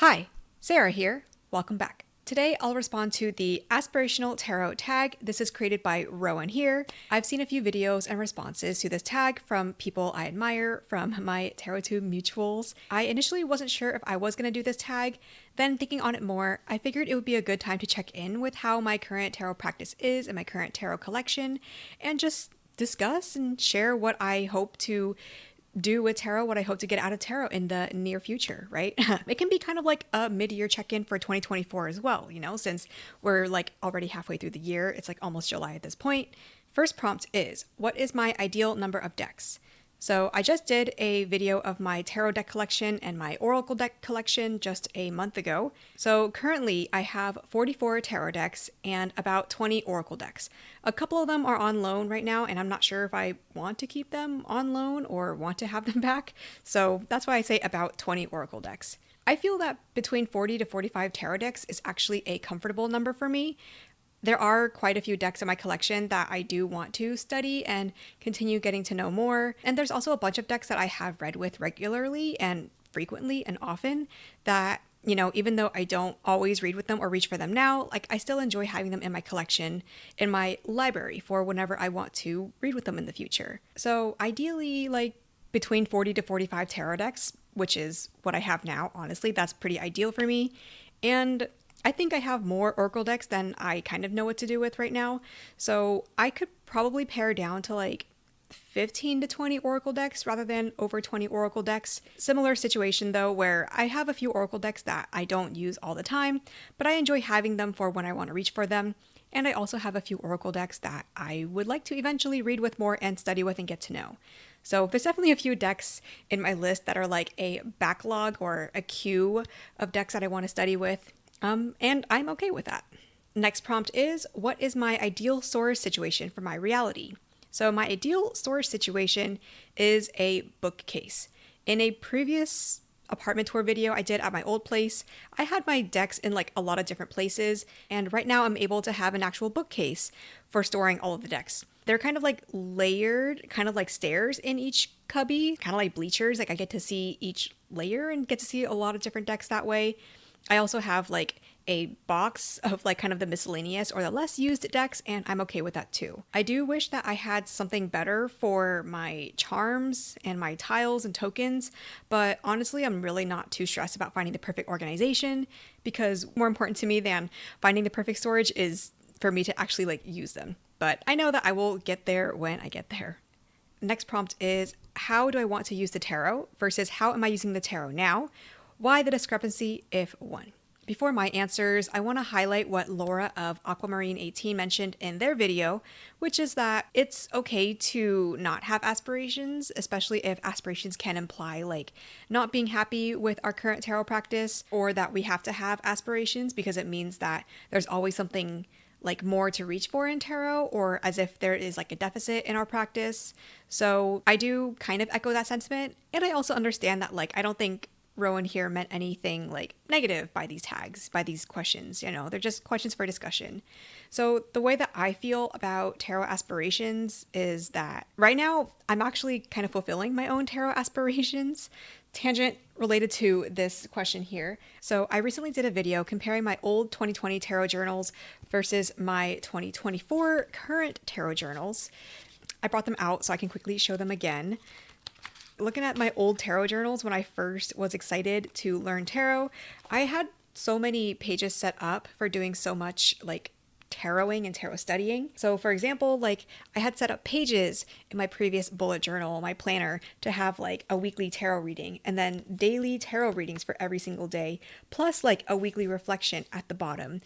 Hi, Sarah here. Welcome back. Today I'll respond to the Aspirational Tarot tag. This is created by Rowan here. I've seen a few videos and responses to this tag from people I admire from my TarotTube mutuals. I initially wasn't sure if I was going to do this tag. Then thinking on it more, I figured it would be a good time to check in with how my current tarot practice is and my current tarot collection and just discuss and share what I hope to do with tarot, what I hope to get out of tarot in the near future, right? It can be kind of like a mid-year check-in for 2024 as well, since we're like already halfway through the year. It's like almost July at this point. First prompt is, what is my ideal number of decks? So I just did a video of my tarot deck collection and my oracle deck collection just a month ago. So currently I have 44 tarot decks and about 20 oracle decks. A couple of them are on loan right now, and I'm not sure if I want to keep them on loan or want to have them back. So that's why I say about 20 oracle decks. I feel that between 40 to 45 tarot decks is actually a comfortable number for me. There are quite a few decks in my collection that I do want to study and continue getting to know more. And there's also a bunch of decks that I have read with regularly and frequently and often that, even though I don't always read with them or reach for them now, I still enjoy having them in my collection, in my library for whenever I want to read with them in the future. So ideally, between 40 to 45 tarot decks, which is what I have now, honestly, that's pretty ideal for me. And I think I have more oracle decks than I kind of know what to do with right now. So I could probably pare down to 15 to 20 oracle decks rather than over 20 oracle decks. Similar situation though, where I have a few oracle decks that I don't use all the time, but I enjoy having them for when I want to reach for them. And I also have a few oracle decks that I would like to eventually read with more and study with and get to know. So there's definitely a few decks in my list that are like a backlog or a queue of decks that I want to study with. And I'm okay with that. Next prompt is, what is my ideal storage situation for my reality? So my ideal storage situation is a bookcase. In a previous apartment tour video I did at my old place, I had my decks in a lot of different places, and right now I'm able to have an actual bookcase for storing all of the decks. They're kind of layered, kind of like stairs in each cubby, kind of like bleachers. I get to see each layer and get to see a lot of different decks that way. I also have a box of kind of the miscellaneous or the less used decks, and I'm okay with that too. I do wish that I had something better for my charms and my tiles and tokens, but honestly, I'm really not too stressed about finding the perfect organization, because more important to me than finding the perfect storage is for me to actually use them. But I know that I will get there when I get there. Next prompt is, how do I want to use the tarot versus how am I using the tarot now? Why the discrepancy, if one? Before my answers, I want to highlight what Laura of Aquamarine 18 mentioned in their video, which is that it's okay to not have aspirations, especially if aspirations can imply not being happy with our current tarot practice, or that we have to have aspirations because it means that there's always something more to reach for in tarot, or as if there is a deficit in our practice. So I do kind of echo that sentiment, and I also understand that I don't think Rowan here meant anything negative by these tags, by these questions. They're just questions for discussion. So the way that I feel about tarot aspirations is that right now I'm actually kind of fulfilling my own tarot aspirations. Tangent related to this question here. So I recently did a video comparing my old 2020 tarot journals versus my 2024 current tarot journals. I brought them out so I can quickly show them again. Looking at my old tarot journals when I first was excited to learn tarot, I had so many pages set up for doing so much taroting and tarot studying. So for example, I had set up pages in my previous bullet journal, my planner, to have a weekly tarot reading and then daily tarot readings for every single day, plus a weekly reflection at the bottom,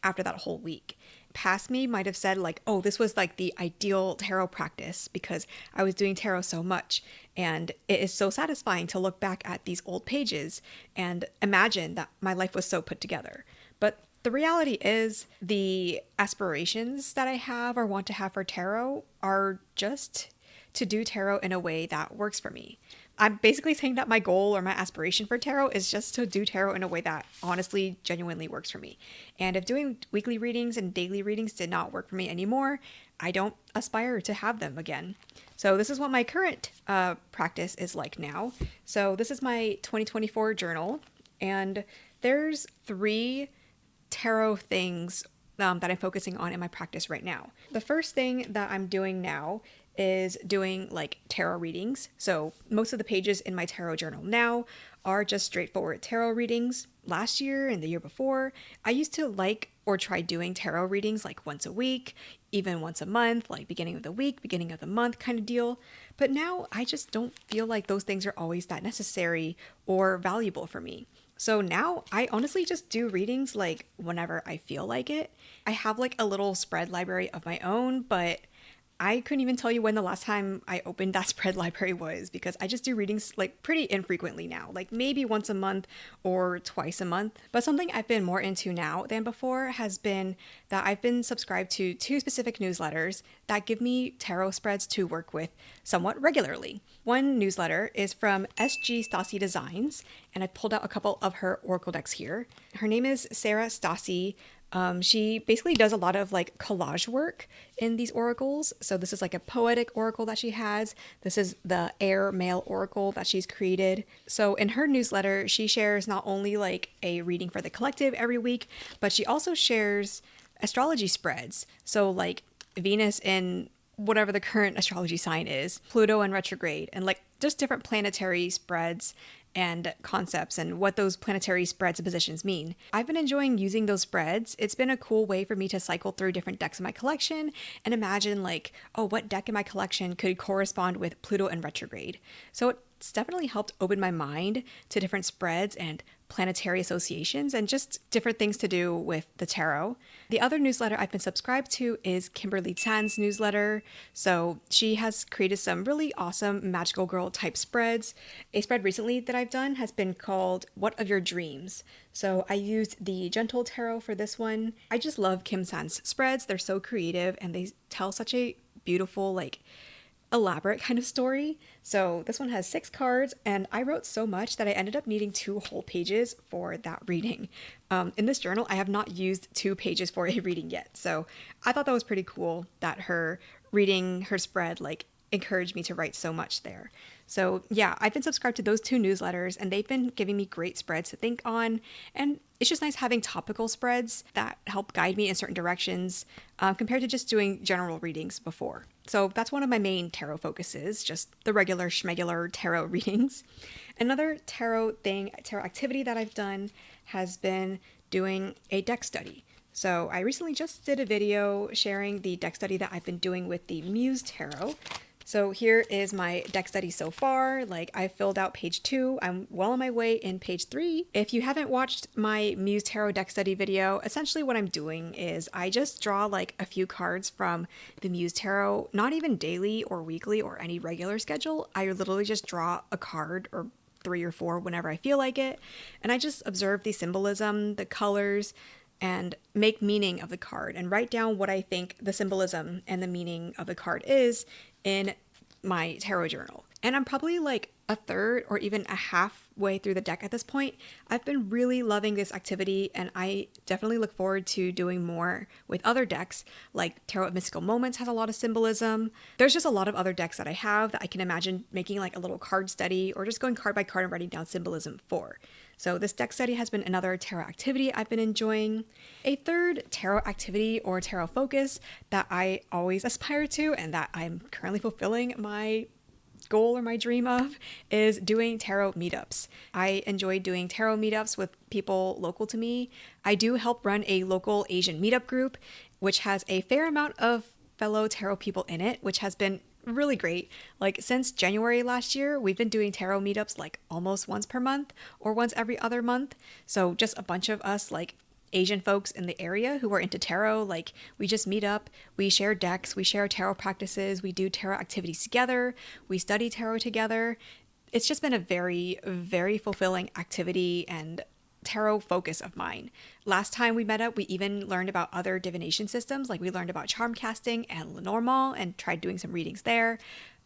after that whole week. Past me might have said oh, this was the ideal tarot practice because I was doing tarot so much, and it is so satisfying to look back at these old pages and imagine that my life was so put together. But the reality is the aspirations that I have or want to have for tarot are just to do tarot in a way that works for me. I'm basically saying that my goal or my aspiration for tarot is just to do tarot in a way that honestly, genuinely works for me. And if doing weekly readings and daily readings did not work for me anymore, I don't aspire to have them again. So this is what my current practice is like now. So this is my 2024 journal, and There's 3 tarot things that I'm focusing on in my practice right now. The first thing that I'm doing now is doing like tarot readings. So most of the pages in my tarot journal now are just straightforward tarot readings. Last year and the year before, I used to like or try doing tarot readings like once a week, even once a month, like beginning of the week, beginning of the month kind of deal. But now I just don't feel like those things are always that necessary or valuable for me. So now I honestly just do readings like whenever I feel like it. I have like a little spread library of my own, but I couldn't even tell you when the last time I opened that spread library was, because I just do readings like pretty infrequently now, like maybe once a month or twice a month. But something I've been more into now than before has been that I've been subscribed to 2 specific newsletters that give me tarot spreads to work with somewhat regularly. One newsletter is from SG Stassi Designs, and I pulled out a couple of her oracle decks here. Her name is Sarah Stassi. She basically does a lot of like collage work in these oracles. So this is like a poetic oracle that she has. This is the air male oracle that she's created. So in her newsletter, she shares not only like a reading for the collective every week, but she also shares astrology spreads. So like Venus in whatever the current astrology sign is, Pluto in retrograde, and like just different planetary spreads and concepts and what those planetary spreads and positions mean. I've been enjoying using those spreads. It's been a cool way for me to cycle through different decks in my collection and imagine like, oh, what deck in my collection could correspond with Pluto in retrograde. So it's definitely helped open my mind to different spreads and planetary associations and just different things to do with the tarot. The other newsletter I've been subscribed to is Kimberly Tan's newsletter. So she has created some really awesome magical girl type spreads. A spread recently that I've done has been called What of Your Dreams? So I used the Gentle Tarot for this one. I just love Kim San's spreads. They're so creative and they tell such a beautiful, like, elaborate kind of story. So this one has 6 cards, and I wrote so much that I ended up needing 2 whole pages for that reading. In this journal, I have not used 2 pages for a reading yet. So I thought that was pretty cool that her reading her spread like encouraged me to write so much there. So yeah, I've been subscribed to those 2 newsletters and they've been giving me great spreads to think on. And it's just nice having topical spreads that help guide me in certain directions compared to just doing general readings before. So that's one of my main tarot focuses, just the regular schmegular tarot readings. Another tarot activity that I've done has been doing a deck study. So I recently just did a video sharing the deck study that I've been doing with the Muse Tarot. So here is my deck study so far. Like, I filled out page 2. I'm well on my way in page 3. If you haven't watched my Muse Tarot deck study video, essentially what I'm doing is I just draw like a few cards from the Muse Tarot, not even daily or weekly or any regular schedule. I literally just draw a card or 3 or 4 whenever I feel like it. And I just observe the symbolism, the colors, and make meaning of the card and write down what I think the symbolism and the meaning of the card is in my tarot journal. And I'm probably like a third or even a halfway through the deck at this point. I've been really loving this activity and I definitely look forward to doing more with other decks. Like Tarot of Mystical Moments has a lot of symbolism. There's just a lot of other decks that I have that I can imagine making like a little card study or just going card by card and writing down symbolism for. So this deck study has been another tarot activity I've been enjoying. A third tarot activity or tarot focus that I always aspire to and that I'm currently fulfilling my goal or my dream of is doing tarot meetups. I enjoy doing tarot meetups with people local to me. I do help run a local Asian meetup group, which has a fair amount of fellow tarot people in it, which has been really great. Like since January last year, we've been doing tarot meetups like almost once per month or once every other month. So just a bunch of us like Asian folks in the area who are into tarot, like we just meet up, we share decks, we share tarot practices, we do tarot activities together, we study tarot together. It's just been a very, very fulfilling activity and tarot focus of mine. Last time we met up, we even learned about other divination systems. Like we learned about charm casting and Lenormand and tried doing some readings there.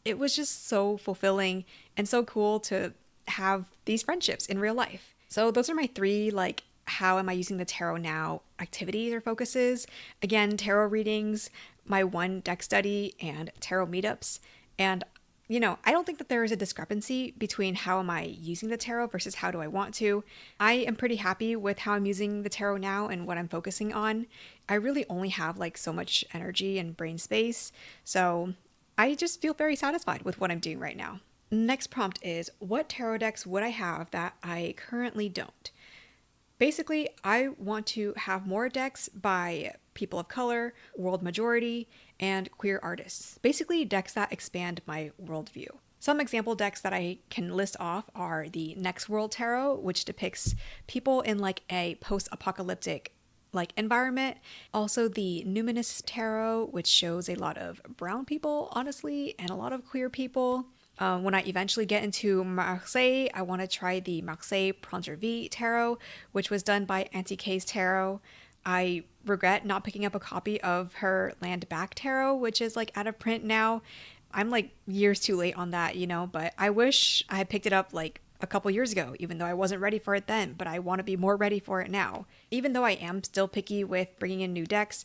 It was just so fulfilling and so cool to have these friendships in real life. So those are my 3 like how am I using the tarot now activities or focuses. Again, tarot readings, my 1 deck study, and tarot meetups. And I don't think that there is a discrepancy between how am I using the tarot versus how do I want to. I am pretty happy with how I'm using the tarot now and what I'm focusing on. I really only have like so much energy and brain space, so I just feel very satisfied with what I'm doing right now. Next prompt is, what tarot decks would I have that I currently don't? Basically, I want to have more decks by people of color, world majority, and queer artists. Basically, decks that expand my worldview. Some example decks that I can list off are the Next World Tarot, which depicts people in like a post-apocalyptic like environment. Also the Numinous Tarot, which shows a lot of brown people, honestly, and a lot of queer people. When I eventually get into Marseille, I want to try the Marseille Prendre Tarot, which was done by Auntie Kay's Tarot. I regret not picking up a copy of her Landback Tarot, which is like out of print now. I'm like years too late on that, but I wish I had picked it up like a couple years ago, even though I wasn't ready for it then, but I want to be more ready for it now. Even though I am still picky with bringing in new decks,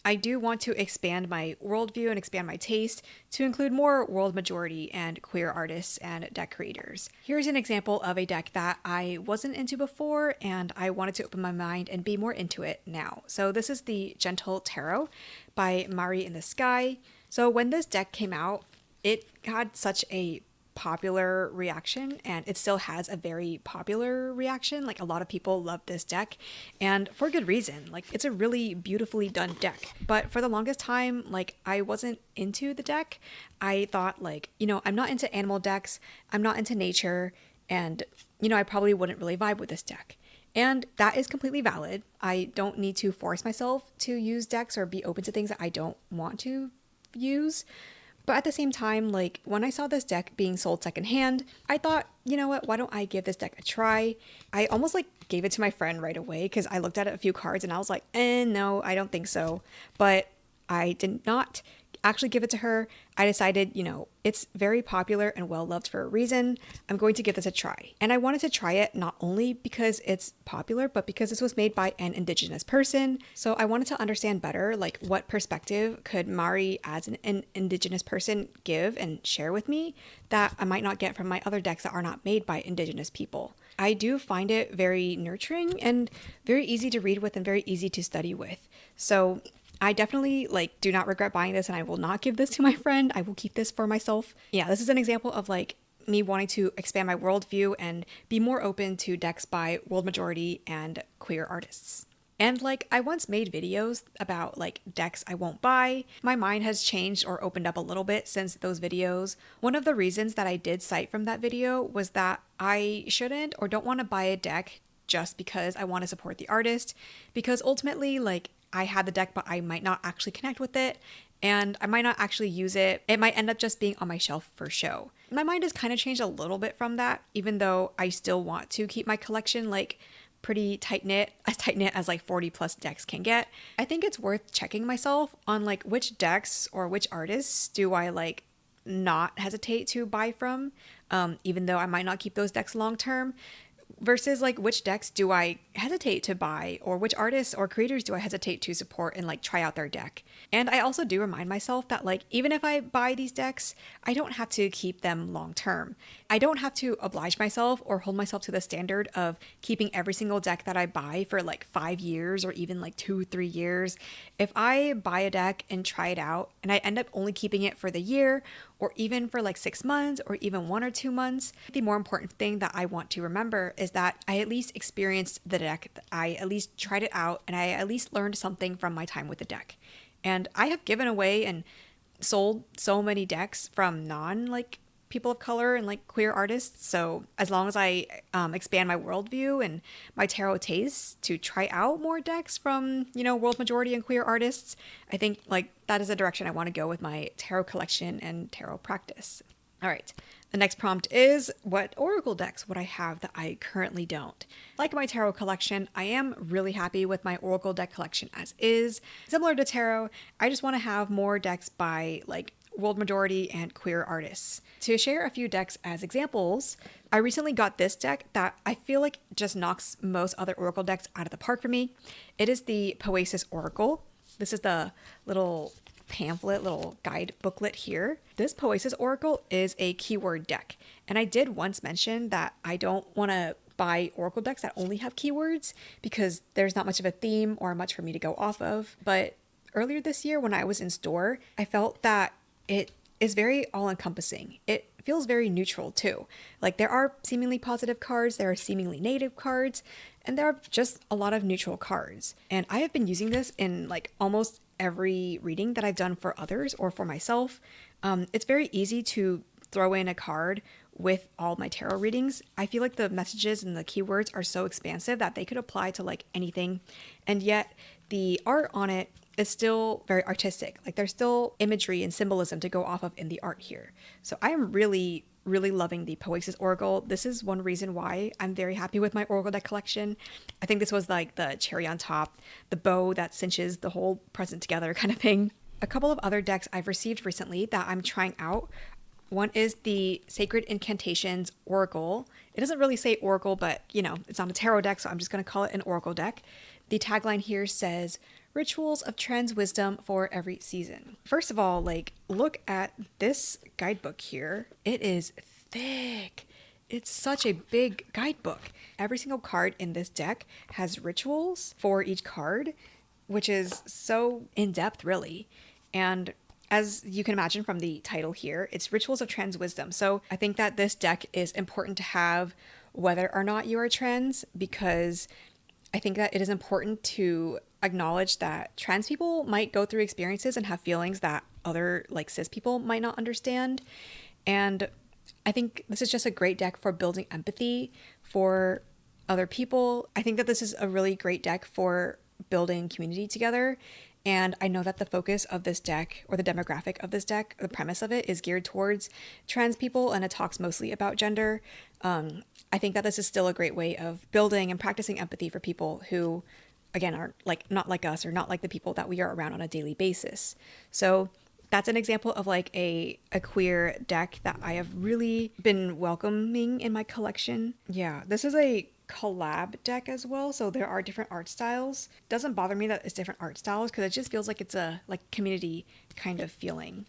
I do want to expand my worldview and expand my taste to include more world majority and queer artists and deck creators. Here's an example of a deck that I wasn't into before and I wanted to open my mind and be more into it now. So this is the Gentle Tarot by Mari in the Sky. So when this deck came out, it had such a popular reaction, and it still has a very popular reaction. Like, a lot of people love this deck, and for good reason. Like, it's a really beautifully done deck. But for the longest time, like, I wasn't into the deck. I thought, like, I'm not into animal decks, I'm not into nature, and I probably wouldn't really vibe with this deck. And that is completely valid. I don't need to force myself to use decks or be open to things that I don't want to use. But at the same time, like, when I saw this deck being sold secondhand, I thought, you know what, why don't I give this deck a try? I almost like gave it to my friend right away because I looked at a few cards and I was like, no, I don't think so. But I did not actually give it to her. I decided, it's very popular and well loved for a reason. I'm going to give this a try. And I wanted to try it not only because it's popular, but because this was made by an Indigenous person. So I wanted to understand better, like, what perspective could Mari as an Indigenous person give and share with me that I might not get from my other decks that are not made by Indigenous people. I do find it very nurturing and very easy to read with and very easy to study with. So I definitely do not regret buying this, and I will not give this to my friend. I will keep this for myself. Yeah, this is an example of me wanting to expand my worldview and be more open to decks by world majority and queer artists. And I once made videos about decks I won't buy. My mind has changed or opened up a little bit since those videos. One of the reasons that I did cite from that video was that I shouldn't or don't want to buy a deck just because I want to support the artist, because ultimately I had the deck, but I might not actually connect with it, and I might not actually use it. It might end up just being on my shelf for show. My mind has kind of changed a little bit from that, even though I still want to keep my collection pretty tight-knit, as tight-knit as 40 plus decks can get. I think it's worth checking myself on which decks or which artists do I not hesitate to buy from, even though I might not keep those decks long term, versus which decks do I hesitate to buy, or which artists or creators do I hesitate to support and try out their deck. And I also do remind myself that even if I buy these decks, I don't have to keep them long term. I don't have to oblige myself or hold myself to the standard of keeping every single deck that I buy for 5 years or even 2-3 years. If I buy a deck and try it out and I end up only keeping it for the year, or even for 6 months or even 1 or 2 months, the more important thing that I want to remember is that I at least experienced the deck, I at least tried it out, and I at least learned something from my time with the deck. And I have given away and sold so many decks from non people of color and queer artists. So as long as I expand my worldview and my tarot tastes to try out more decks from world majority and queer artists, I think that is a direction I want to go with my tarot collection and tarot practice. All right, the next prompt is, what oracle decks would I have that I currently don't? Like my tarot collection, I am really happy with my oracle deck collection as is. Similar to tarot, I just want to have more decks by world majority and queer artists. To share a few decks as examples, I recently got this deck that I feel just knocks most other oracle decks out of the park for me. It is the Poesis Oracle. This is the little pamphlet, little guide booklet here. This Poesis Oracle is a keyword deck. And I did once mention that I don't want to buy oracle decks that only have keywords because there's not much of a theme or much for me to go off of. But earlier this year when I was in store, I felt that it is very all-encompassing. It feels very neutral too. Like there are seemingly positive cards, there are seemingly negative cards, and there are just a lot of neutral cards. And I have been using this in like almost every reading that I've done for others or for myself. It's very easy to throw in a card with all my tarot readings. I feel like the messages and the keywords are so expansive that they could apply to like anything. And yet the art on it is still very artistic. Like there's still imagery and symbolism to go off of in the art here. So I am really loving the Poesis Oracle. This is one reason why I'm very happy with my Oracle deck collection. I think this was like the cherry on top, the bow that cinches the whole present together kind of thing. A couple of other decks I've received recently that I'm trying out. One is the Sacred Incantations Oracle. It doesn't really say Oracle, but you know, it's not a tarot deck, so I'm just going to call it an Oracle deck. The tagline here says, Rituals of Trans Wisdom for Every Season. First of all, like, look at this guidebook here. It is thick. It's such a big guidebook. Every single card in this deck has rituals for each card, which is so in-depth, really. And as you can imagine from the title here, it's Rituals of Trans Wisdom. So I think that this deck is important to have whether or not you are trans, because I think that it is important to acknowledge that trans people might go through experiences and have feelings that other like cis people might not understand. And I think this is just a great deck for building empathy for other people. I think that this is a really great deck for building community together. And I know that the focus of this deck, or the demographic of this deck, the premise of it is geared towards trans people, and it talks mostly about gender. I think that this is still a great way of building and practicing empathy for people who, again, are like not like us or not like the people that we are around on a daily basis. So that's an example of like a queer deck that I have really been welcoming in my collection. Yeah, this is a collab deck as well, so there are different art styles. Doesn't bother me that it's different art styles because it just feels like it's a like community kind of feeling.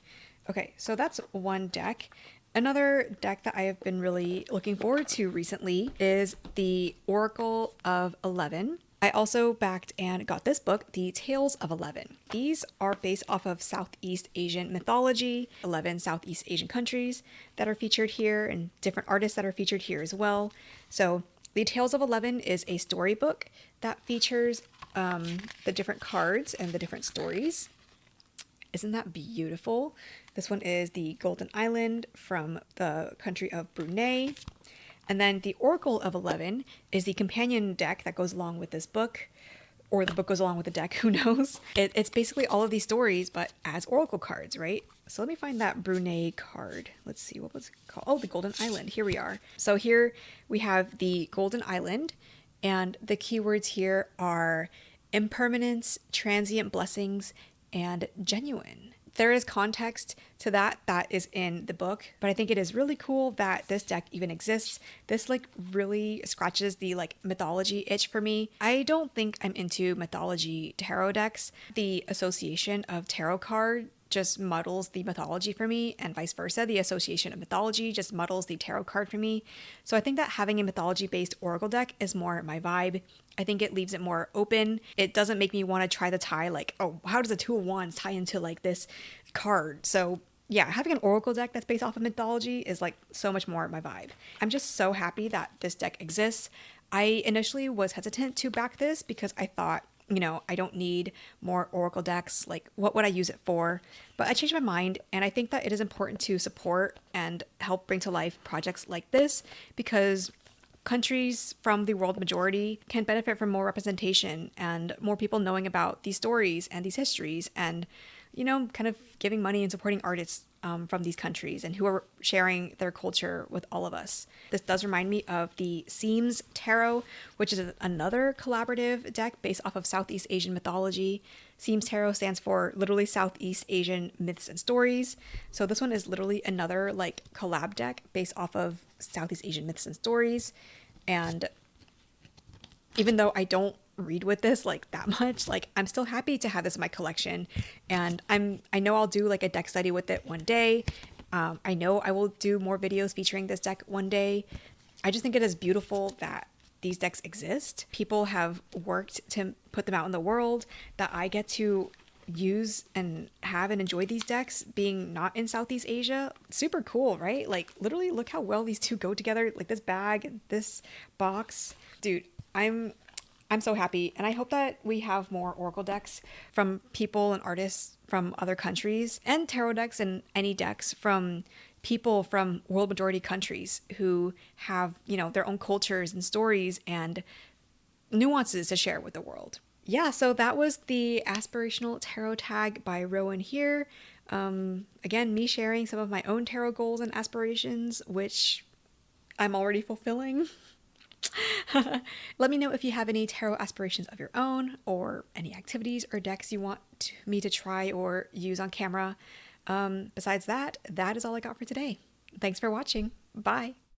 Okay, so that's one deck. Another deck that I have been really looking forward to recently is the Oracle of 11. I also backed and got this book, The Tales of 11. These are based off of Southeast Asian mythology, 11 Southeast Asian countries that are featured here, and different artists that are featured here as well. So The Tales of 11 is a storybook that features the different cards and the different stories. Isn't that beautiful? This one is the Golden Island from the country of Brunei. And then the Oracle of 11 is the companion deck that goes along with this book, or the book goes along with the deck, who knows? It's basically all of these stories, but as Oracle cards, right? So let me find that Brunei card. Let's see, what was it called? Oh, the Golden Island. Here we are. So here we have the Golden Island, and the keywords here are impermanence, transient blessings, and genuine. There is context to that is in the book, but I think it is really cool that this deck even exists. This like really scratches the like mythology itch for me. I don't think I'm into mythology tarot decks. The association of tarot card just muddles the mythology for me, and vice versa. The association of mythology just muddles the tarot card for me. So I think that having a mythology-based oracle deck is more my vibe. I think it leaves it more open. It doesn't make me want to try the tie like, oh, how does a Two of Wands tie into like this card? So yeah, having an oracle deck that's based off of mythology is like so much more my vibe. I'm just so happy that this deck exists. I initially was hesitant to back this because I thought, you know, I don't need more oracle decks. Like, what would I use it for? But I changed my mind, and I think that it is important to support and help bring to life projects like this, because countries from the world majority can benefit from more representation and more people knowing about these stories and these histories, and, you know, kind of giving money and supporting artists from these countries and who are sharing their culture with all of us. This does remind me of the Seams Tarot, which is another collaborative deck based off of Southeast Asian mythology. Seams Tarot stands for literally Southeast Asian myths and stories. So this one is literally another like collab deck based off of Southeast Asian myths and stories. And even though I don't read with this like that much. Like, I'm still happy to have this in my collection, and I know I'll do like a deck study with it one day. I know I will do more videos featuring this deck one day. I just think it is beautiful that these decks exist. People have worked to put them out in the world, that I get to use and have and enjoy these decks being not in Southeast Asia. Super cool, right? Like, literally look how well these two go together. Like, this bag and this box. Dude, I'm so happy, and I hope that we have more Oracle decks from people and artists from other countries, and tarot decks and any decks from people from world majority countries who have, you know, their own cultures and stories and nuances to share with the world. Yeah, so that was the Aspirational Tarot tag by Rowan here. Again, me sharing some of my own tarot goals and aspirations, which I'm already fulfilling. Let me know if you have any tarot aspirations of your own, or any activities or decks you want me to try or use on camera. Besides that, that is all I got for today. Thanks for watching. Bye.